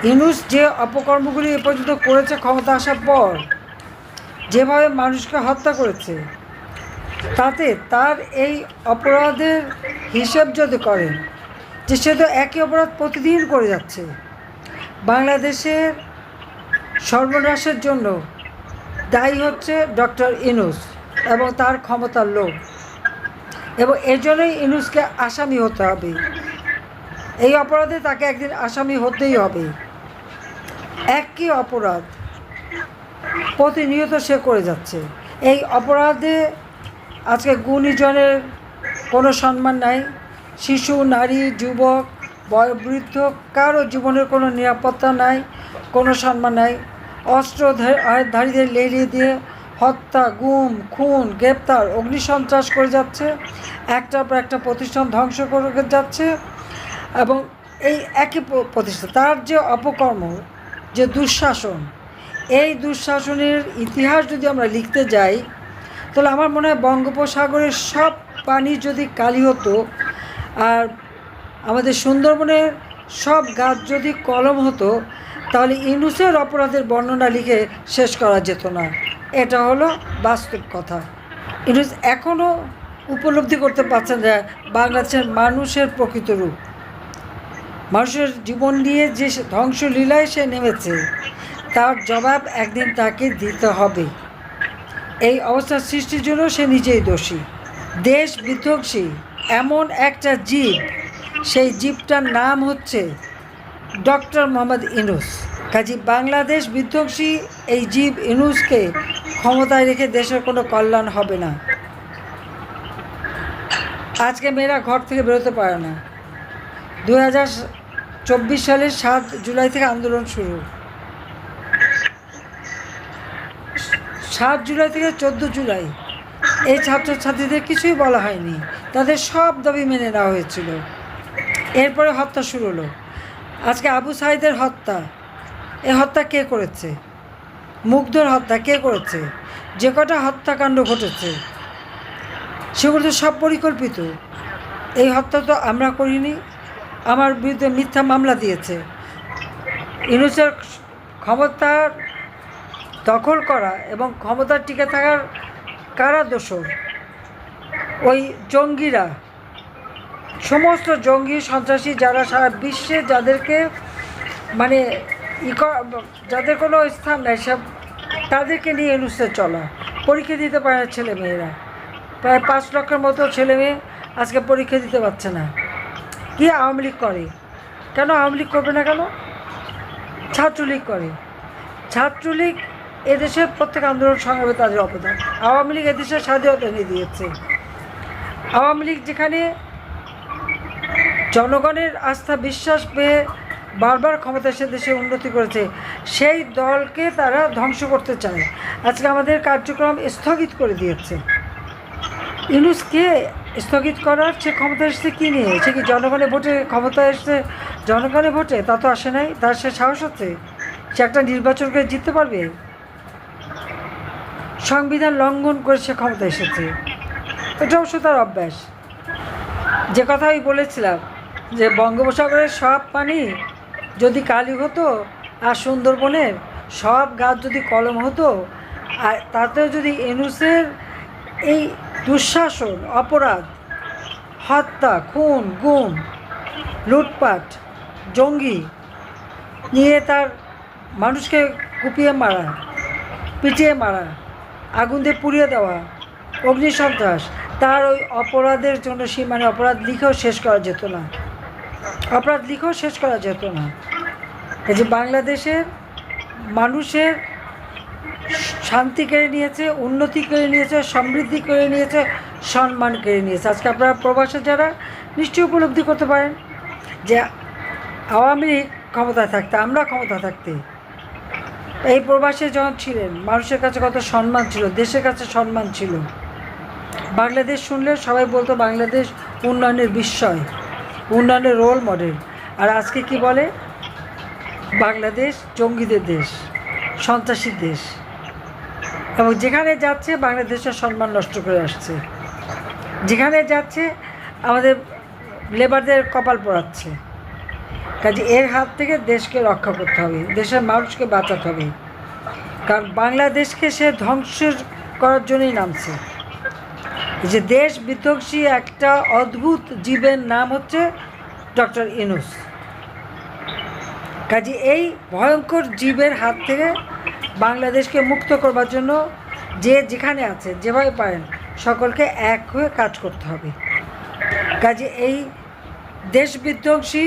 ইউনূস যে অপকর্মগুলি এ পর্যন্ত করেছে ক্ষমতা আসার পর, যেভাবে মানুষকে হত্যা করেছে, তাতে তার এই অপরাধের হিসেব যদি করেন, যে সে তো একই অপরাধ প্রতিদিন করে যাচ্ছে। বাংলাদেশের সর্বনাশের জন্য দায়ী হচ্ছে ডক্টর ইউনূস এবং তার ক্ষমতার লোভ, এবং এর জন্যই ইউনূসকে আসামি হতে হবে। এই অপরাধে তাকে একদিন আসামি হতেই হবে। একই অপরাধ প্রতিনিয়ত সে করে যাচ্ছে। এই অপরাধে আজকে গুণীজনের কোনো সম্মান নাই, শিশু, নারী, যুবক, বয়োবৃদ্ধ কারো জীবনের কোনো নিরাপত্তা নাই, কোনো সম্মান নাই। অস্ত্রধারীদের লেলিয়ে দিয়ে হত্যা, গুম, খুন, গ্রেপ্তার, অগ্নিসন্ত্রাস করে যাচ্ছে, একটার পর একটা প্রতিষ্ঠান ধ্বংস করে যাচ্ছে। এবং এই একই প্রতিষ্ঠান, তার যে অপকর্ম, যে দুঃশাসন, এই দুঃশাসনের ইতিহাস যদি আমরা লিখতে যাই, তাহলে আমার মনে হয় বঙ্গোপসাগরের সব পানি যদি কালি হতো, আর আমাদের সুন্দরবনের সব গাছ যদি কলম হতো, তাহলে ইউনূসের অপরাধের বর্ণনা লিখে শেষ করা যেত না। এটা হলো বাস্তব কথা। ইউনূস এখনও উপলব্ধি করতে পারছেন যে বাংলাদেশের মানুষের প্রকৃত রূপ, মানুষের জীবন নিয়ে যে ধ্বংসলীলায় সে নেমেছে, তার জবাব একদিন তাকে দিতে হবে। এই অবস্থার সৃষ্টির জন্য সে নিজেই দোষী। দেশ বিধ্বংসী এমন একটা জীব, সেই জীবটার নাম হচ্ছে ডক্টর মোহাম্মদ ইউনূস। কাজী বাংলাদেশ বিধ্বংসী এই জীব ইউনূসকে ক্ষমতায় রেখে দেশের কোনো কল্যাণ হবে না। আজকে মেয়েরা ঘর থেকে বেরোতে পারে না। 2024 সালের 7 জুলাই থেকে আন্দোলন শুরু। 7 জুলাই থেকে 14 জুলাই এই ছাত্রছাত্রীদের কিছুই বলা হয়নি, তাদের সব দাবি মেনে নেওয়া হয়েছিল। এরপরে হত্যা শুরু হলো। আজকে আবু সাঈদের হত্যা, এই হত্যা কে করেছে? মুগ্ধর হত্যা কে করেছে? যে কটা হত্যাকাণ্ড ঘটেছে সেগুলো তো সব পরিকল্পিত। এই হত্যা তো আমরা করিনি। আমার বিরুদ্ধে মিথ্যা মামলা দিয়েছে। ইউনূসের ক্ষমতার দখল করা এবং ক্ষমতার টিকে থাকার কারা দোষর? ওই জঙ্গিরা, সমস্ত জঙ্গি সন্ত্রাসী যারা সারা বিশ্বে, যাদেরকে মানে যাদের কোনো স্থান নেই, সব তাদেরকে নিয়ে ইউনূসের চলা। পরীক্ষা দিতে পারে না ছেলে মেয়েরা, প্রায় 5 লক্ষের মতো ছেলে মেয়ে আজকে পরীক্ষা দিতে পারছে না। কি আওয়ামী লীগ করে? কেন আওয়ামী লীগ করবে না? কেন ছাত্রলীগ করে? ছাত্রলীগ এদেশের প্রত্যেক আন্দোলন সংগ্রামে তাদের অবদান। আওয়ামী লীগ এদেশের স্বাধীনতা এনে দিয়েছে। আওয়ামী লীগ যেখানে জনগণের আস্থা বিশ্বাস পেয়ে বারবার ক্ষমতা এসে দেশে উন্নতি করেছে, সেই দলকে তারা ধ্বংস করতে চায়। আজকে আমাদের কার্যক্রম স্থগিত করে দিয়েছে। ইউনূসকে স্থগিত করার সে ক্ষমতা এসেছে কী নিয়ে? সে কি জনগণের ভোটে ক্ষমতা এসছে? জনগণের ভোটে তা তো আসে নাই। তার সে সাহস আছে? সে একটা নির্বাচনকে জিততে পারবে? সংবিধান লঙ্ঘন করে সে ক্ষমতা এসেছে। এটা অবশ্য তার অভ্যাস। যে কথা আমি বলেছিলাম যে বঙ্গোপসাগরের সব পানি যদি কালি হতো, আর সুন্দরবনের সব গাছ যদি কলম হতো, আর তাতেও যদি ইউনূসের এই দুঃশাসন, অপরাধ, হত্যা, খুন, গুম, লুটপাট, জঙ্গি নিয়ে তার মানুষকে কুপিয়ে মারা, পিটিয়ে মারা, আগুন দিয়ে পুড়িয়ে দেওয়া, অগ্নিসন্ত্রাস, তার ওই অপরাধের জন্য মানে অপরাধ লিখেও শেষ করা যেত না। অপরাধ লিখেও শেষ করা যেত না। এই যে বাংলাদেশের মানুষের শান্তি কেড়ে নিয়েছে, উন্নতি কেড়ে নিয়েছে, সমৃদ্ধি কেড়ে নিয়েছে, সম্মান কেড়ে নিয়েছে। আজকে আপনারা প্রবাসে যারা নিশ্চয়ই উপলব্ধি করতে পারেন যে আওয়ামী লীগ ক্ষমতায় থাকতে, আমরা ক্ষমতা থাকতে, এই প্রবাসে যখন ছিলেন মানুষের কাছে কত সম্মান ছিল, দেশের কাছে সম্মান ছিল। বাংলাদেশ শুনলে সবাই বলতো বাংলাদেশ উন্নয়নের বিস্ময়, উন্নয়নের রোল মডেল। আর আজকে কি বলে? বাংলাদেশ জঙ্গিদের দেশ, সন্ত্রাসীর দেশ। এবং যেখানে যাচ্ছে বাংলাদেশের সম্মান নষ্ট করে আসছে, যেখানে যাচ্ছে আমাদের লেবারদের কপাল পোড়াচ্ছে। কাজে এর হাত থেকে দেশকে রক্ষা করতে হবে, দেশের মানুষকে বাঁচাতে হবে, কারণ বাংলাদেশকে সে ধ্বংস করার জন্যই নামছে। যে দেশ বিধ্বংসী একটা অদ্ভুত জীবের নাম হচ্ছে ডক্টর ইউনূস। কাজে এই ভয়ঙ্কর জীবের হাত থেকে বাংলাদেশকে মুক্ত করবার জন্য যে যেখানে আছে যেভাবে পারেন সকলকে এক হয়ে কাজ করতে হবে। কাজে এই দেশ বিধ্বংসী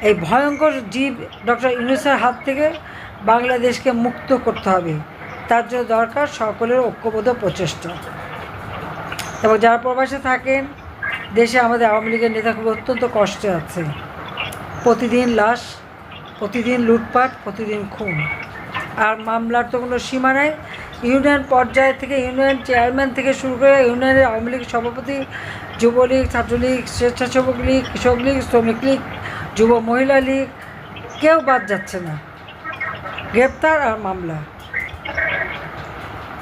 এই ভয়ঙ্কর জীব ডক্টর ইউনূসের হাত থেকে বাংলাদেশকে মুক্ত করতে হবে। তার জন্য দরকার সকলের ঐক্যবদ্ধ প্রচেষ্টা। এবং যারা প্রবাসে থাকেন, দেশে আমাদের আওয়ামী লীগের নেতা খুব অত্যন্ত কষ্টে আছে। প্রতিদিন লাশ, প্রতিদিন লুটপাট, প্রতিদিন খুন, আর মামলার তো কোনো সীমা নাই। ইউনিয়ন পর্যায় থেকে ইউনিয়ন চেয়ারম্যান থেকে শুরু করে ইউনিয়নের আওয়ামী লীগ সভাপতি, যুবলীগ, ছাত্রলীগ, স্বেচ্ছাসেবক লীগ, কৃষক লীগ, শ্রমিক লীগ, যুব মহিলা লীগ, কেউ বাদ যাচ্ছে না। গ্রেপ্তার আর মামলা,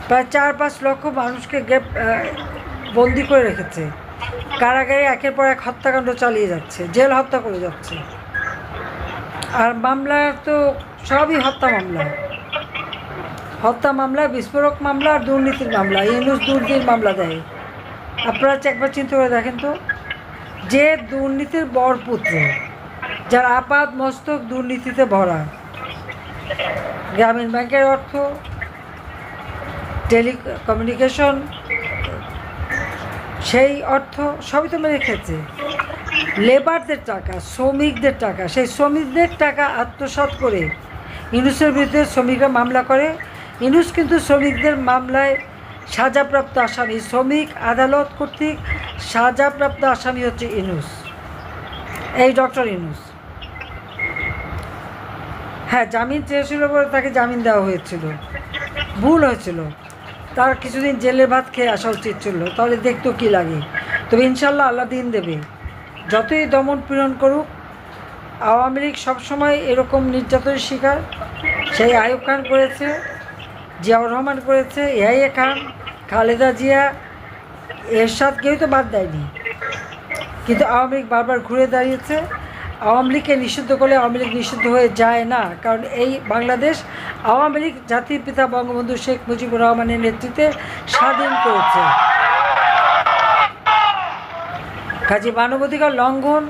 প্রায় 4-5 লক্ষ মানুষকে বন্দি করে রেখেছে। কারাগারে একের পর এক হত্যাকাণ্ড চালিয়ে যাচ্ছে, জেল হত্যা করে যাচ্ছে। আর মামলা তো সবই হত্যা মামলা, বিস্ফোরক মামলা আর দুর্নীতির মামলা। ইউনূস দুর্নীতির মামলা দেয়। আপনারা একবার চিন্তা করে দেখেন তো, যে দুর্নীতির বরপুত্র, যার আপাত মস্তক দুর্নীতিতে ভরা, গ্রামীণ ব্যাংকের অর্থ, টেলিকমিউনিকেশন, সেই অর্থ সবই তো মেরে খেয়েছে। লেবারদের টাকা, শ্রমিকদের টাকা, সেই শ্রমিকদের টাকা আত্মসাৎ করে ইউনূসের বিরুদ্ধে শ্রমিকরা মামলা করে। ইউনূস কিন্তু শ্রমিকদের মামলায় সাজাপ্রাপ্ত আসামি। শ্রমিক আদালত কর্তৃক সাজাপ্রাপ্ত আসামি হচ্ছে ইউনূস, এই ডক্টর ইউনূস। হ্যাঁ, জামিন চেয়েছিল বলে তাকে জামিন দেওয়া হয়েছিল, ভুল হয়েছিল। তার কিছুদিন জেলের ভাত খেয়ে আসা উচিত ছিল, তাহলে দেখতো কী লাগে। তবে ইনশাল্লাহ আল্লাহ দিন দেবে। যতই দমন পীড়ন করুক, আওয়ামী লীগ সবসময় এরকম নির্যাতনের শিকার। সেই আইয়ুব খান করেছে, জিয়াউর রহমান করেছে, ইয়াহিয়া খান, খালেদা জিয়া, এরশাদ, কেউ তো বাদ দেয়নি। কিন্তু আওয়ামী লীগ বারবার ঘুরে দাঁড়িয়েছে। আওয়ামী লীগকে নিষিদ্ধ করলে আওয়ামী লীগ নিষিদ্ধ হয়ে যায় না, কারণ এই বাংলাদেশ আওয়ামী লীগ জাতির পিতা বঙ্গবন্ধু শেখ মুজিবুর রহমানের নেতৃত্বে স্বাধীন করেছে। কাজে মানবাধিকার লঙ্ঘন,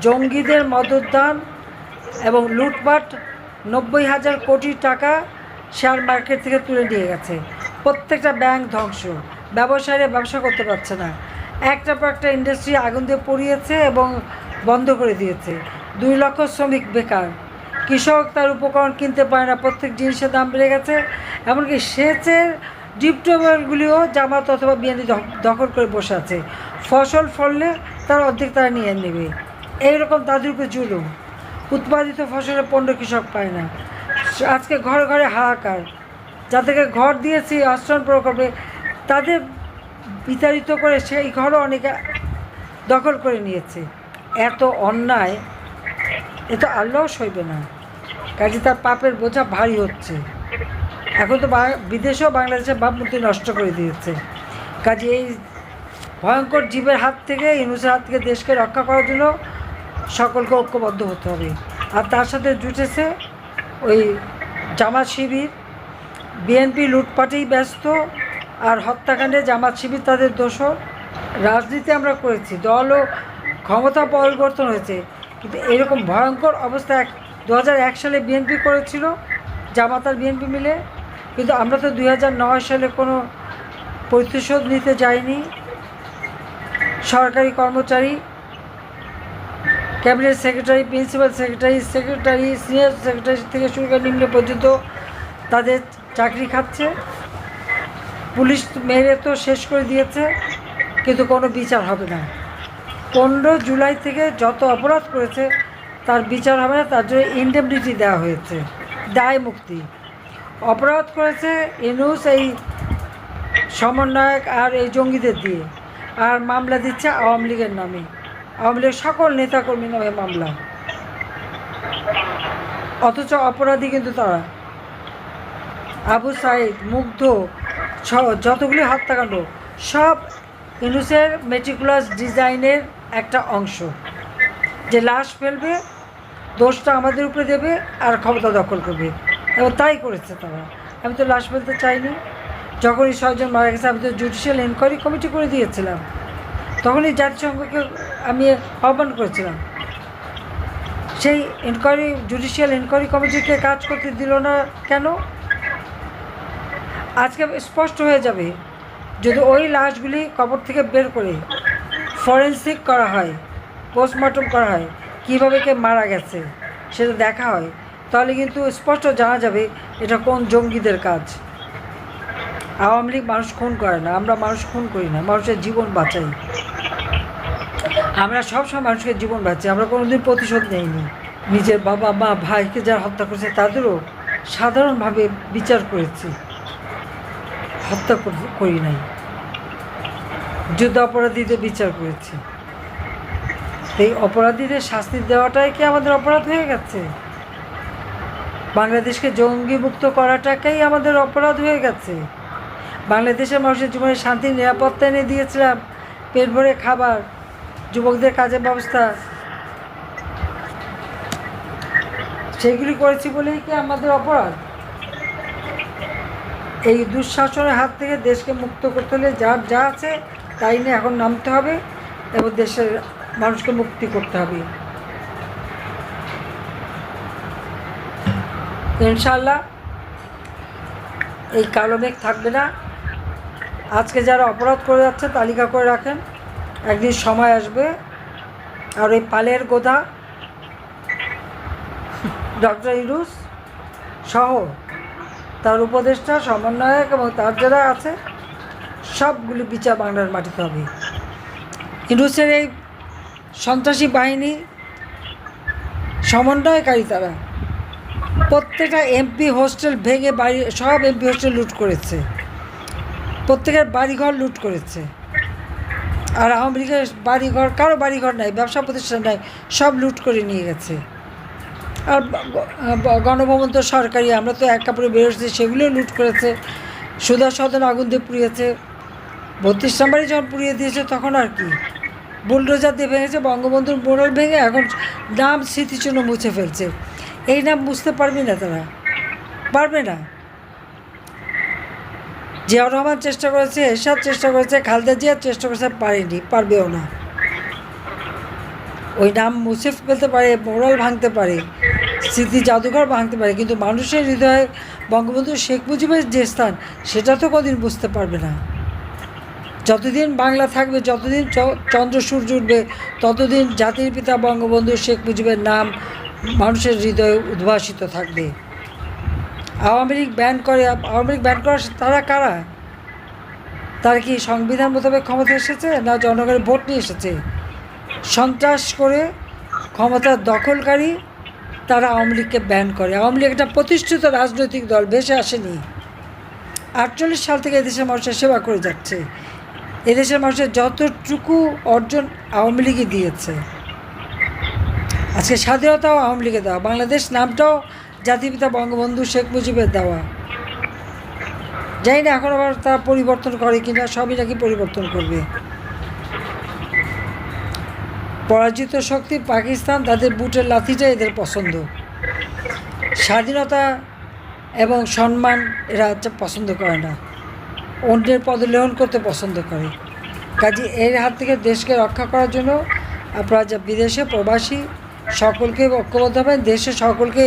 জঙ্গিদের মদতদান এবং লুটপাট, 90,000 কোটি টাকা শেয়ার মার্কেট থেকে তুলে নিয়ে গেছে। প্রত্যেকটা ব্যাংক ধ্বংস, ব্যবসায়ীরা ব্যবসা করতে পারছে না। একটা পর একটা ইন্ডাস্ট্রি আগুন দিয়ে পুড়িয়েছে এবং বন্ধ করে দিয়েছে। 2 লক্ষ শ্রমিক বেকার। কৃষক তার উপকরণ কিনতে পারে না, প্রত্যেক জিনিসের দাম বেড়ে গেছে। এমনকি সেচের ডিপটিউবওয়েলগুলিও জামাত অথবা বিএনপি দখল করে বসে আছে। ফসল ফললে তার অর্ধেক তারা নিয়ে নেবে, এইরকম তাদের উপরে জুলুম। উৎপাদিত ফসলের পণ্য কৃষক পায় না। আজকে ঘরে ঘরে হাহাকার। যাদেরকে ঘর দিয়েছি আশ্রয় প্রকল্পে, তাদের বিতাড়িত করে সেই ঘরও অনেকে দখল করে নিয়েছে। এত অন্যায়, এ তো আল্লাহও সইবে না। কাজে তার পাপের বোঝা ভারী হচ্ছে। এখন তো বিদেশেও বাংলাদেশের ভাবমূর্তি নষ্ট করে দিয়েছে। কাজে এই ভয়ঙ্কর জীবের হাত থেকে, ইউনূসের হাত থেকে দেশকে রক্ষা করার জন্য সকলকে ঐক্যবদ্ধ হতে হবে। আর তার সাথে জুটেছে ওই জামাত শিবির। বিএনপি লুটপাটেই ব্যস্ত, আর হত্যাকাণ্ডে জামাত শিবির তাদের দোষর। রাজনীতি আমরা করেছি, দল ও ক্ষমতা পরিবর্তন হয়েছে, কিন্তু এরকম ভয়ঙ্কর অবস্থা 2001 সালে বিএনপি করেছিল, জামাত আর বিএনপি মিলে। কিন্তু আমরা তো 2009 সালে কোনো প্রতিশোধ নিতে যাইনি। সরকারি কর্মচারী, cabinet secretary, principal secretary, senior secretary থেকে শুরু করে নিম্ন পর্যন্ত তাদের চাকরি খাচ্ছে। পুলিশ মেরে তো শেষ করে দিয়েছে, কিন্তু কোনো বিচার হবে না। 15 জুলাই থেকে যত অপরাধ করেছে তার বিচার হবে না, তার জন্য ইনডেমনিটি দেওয়া হয়েছে, দায় মুক্তি। অপরাধ করেছে ইউনূস এই সমন্বয়ক আর এই জঙ্গিদের দিয়ে, আর মামলা দিচ্ছে আওয়ামী লীগের নামে, আওয়ামী লীগের সকল নেতাকর্মী নামে মামলা। অথচ অপরাধী কিন্তু তারা। আবু সাইদ, মুগ্ধ, যতগুলি হত্যাকাণ্ড সব ইউনূসের মেটিকুলাস ডিজাইনের একটা অংশ। যে লাশ ফেলবে দোষটা আমাদের উপরে দেবে আর ক্ষমতা দখল করবে, এবং তাই করেছে তারা। আমি তো লাশ ফেলতে চাইনি। যখন এই 6 জন মারা গেছে আমি তো জুডিশিয়াল এনকোয়ারি কমিটি করে দিয়েছিলাম, তখনই জাতিসংঘকে আমি আহ্বান করেছিলাম। সেই জুডিশিয়াল এনকোয়ারি কমিটিকে কাজ করতে দিল না কেন? আজকে স্পষ্ট হয়ে যাবে যদি ওই লাশগুলি কবর থেকে বের করে ফরেন্সিক করা হয়, পোস্টমর্টম করা হয়, কীভাবে কে মারা গেছে সেটা দেখা হয়, তাহলে কিন্তু স্পষ্ট জানা যাবে এটা কোন জঙ্গিদের কাজ। আওয়ামী লীগ মানুষ খুন করে না, আমরা মানুষ খুন করি না, মানুষের জীবন বাঁচাই। আমরা সবসময় মানুষের জীবন বাঁচাই, আমরা কোনোদিন প্রতিশোধ নেইনি। নিজের বাবা মা ভাইকে যারা হত্যা করেছে তাদেরও সাধারণভাবে বিচার করেছি, হত্যা করি নাই। যুদ্ধ অপরাধীদের বিচার করেছি। এই অপরাধীদের শাস্তি দেওয়াটাই কি আমাদের অপরাধ হয়ে গেছে? বাংলাদেশকে জঙ্গিমুক্ত করাটাকেই আমাদের অপরাধ হয়ে গেছে? বাংলাদেশের মানুষের জীবনে শান্তি নিরাপত্তা এনে দিয়েছিলাম, পেট ভরে খাবার, যুবকদের কাজের ব্যবস্থা, সেগুলি করেছি বলেই কি আমাদের অপরাধ? এই দুঃশাসনের হাত থেকে দেশকে মুক্ত করতে হলে যার যা আছে তাই নিয়ে এখন নামতে হবে এবং দেশের মানুষকে মুক্তি করতে হবে। ইনশাআল্লাহ এই কালো মেঘ থাকবে না। আজকে যারা অপরাধ করে যাচ্ছে তালিকা করে রাখেন, একদিন সময় আসবে আর ওই পালের গোদা ডক্টর ইউনূস সহ তার উপদেষ্টা, সমন্বয়ক এবং তার যারা আছে সবগুলি বিচার বাংলার মাটিতে হবে। ইউনূসের এই সন্ত্রাসী বাহিনী সমন্বয়কারী, তারা প্রত্যেকটা এমপি হোস্টেল ভেঙে সব এমপি হোস্টেল লুট করেছে, প্রত্যেকের বাড়িঘর লুট করেছে। আর আওয়ামী লীগের বাড়িঘর, কারো বাড়িঘর নাই, ব্যবসা প্রতিষ্ঠান নাই, সব লুট করে নিয়ে গেছে। আর গণভবন তো সরকারি, আমরা তো এক কাপড়ে বেরোচ্ছি, সেগুলো লুট করেছে। সুধা সদন আগুন দিয়ে পুড়িয়েছে, 32 নম্বরই যখন পুড়িয়ে দিয়েছে তখন আর কি বুলডোজার দিয়ে ভেঙেছে, বঙ্গবন্ধুর মোড়ল ভেঙে এখন নাম স্মৃতিচিহ্ন মুছে ফেলছে। এই নাম বুঝতে পারবি না, তারা পারবে না। জিয়াউর রহমান চেষ্টা করেছে, এরশাদ চেষ্টা করেছে, খালেদা জিয়া চেষ্টা করেছে, পারেনি, পারবেও না। ওই নাম মুছে ফেলতে পারে, মোড়ল ভাঙতে পারে, স্মৃতি জাদুঘর ভাঙতে পারে, কিন্তু মানুষের হৃদয়ে বঙ্গবন্ধু শেখ মুজিবের যে স্থান সেটা তো কোনোদিন বুঝতে পারবে না। যতদিন বাংলা থাকবে, যতদিন চন্দ্র সূর্য উঠবে, ততদিন জাতির পিতা বঙ্গবন্ধু শেখ মুজিবের নাম মানুষের হৃদয়ে উদ্ভাসিত থাকবে। আওয়ামী লীগ ব্যান করার তারা কারা? তারা কি সংবিধান মোতাবেক ক্ষমতা এসেছে না জনগণের ভোট নিয়ে এসেছে? সন্ত্রাস করে ক্ষমতার দখলকারী তারা আওয়ামী লীগকে ব্যান করে। আওয়ামী লীগ একটা প্রতিষ্ঠিত রাজনৈতিক দল, ভেসে আসেনি। 48 সাল থেকে এদেশের মানুষের সেবা করে যাচ্ছে। এদেশের মানুষের যতটুকু অর্জন আওয়ামী লীগই দিয়েছে। আজকে স্বাধীনতাও আওয়ামী লীগের দেওয়া, বাংলাদেশ নামটাও জাতিপিতা বঙ্গবন্ধু শেখ মুজিবের দেওয়া। জানি না এখন আবার তারা পরিবর্তন করে কিনা, সবই নাকি পরিবর্তন করবে। পরাজিত শক্তি পাকিস্তান, তাদের বুটের লাথিটা এদের পছন্দ। স্বাধীনতা এবং সম্মান এরা পছন্দ করে না, অন্যের পদলেহন করতে পছন্দ করে। কাজে এর হাত থেকে দেশকে রক্ষা করার জন্য আপনারা যা বিদেশে প্রবাসী সকলকে ঐক্যবদ্ধ হবেন, দেশে সকলকে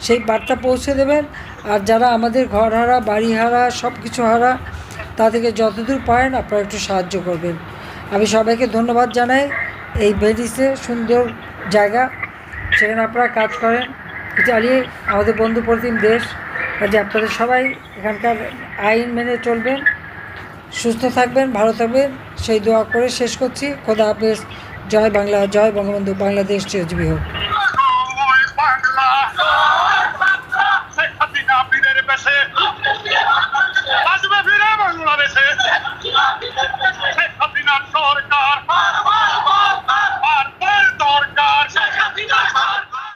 সেই বার্তা পৌঁছে দেবেন। আর যারা আমাদের ঘর হারা, বাড়ি হারা, সব কিছু হারা, তাদেরকে যতদূর পারেন আপনারা একটু সাহায্য করবেন। আমি সবাইকে ধন্যবাদ জানাই। এই ভেনিসে সুন্দর জায়গা, সেখানে আপনারা কাজ করেন। ইতালি আমাদের বন্ধু প্রতিম দেশ, কাজে আপনাদের সবাই এখানকার আইন মেনে চলবেন, সুস্থ থাকবেন, ভালো থাকবেন, সেই দোয়া করে শেষ করছি। খোদা হাফেজ। জয় বাংলা, জয় বঙ্গবন্ধু, বাংলাদেশ চিরজীবী হোক।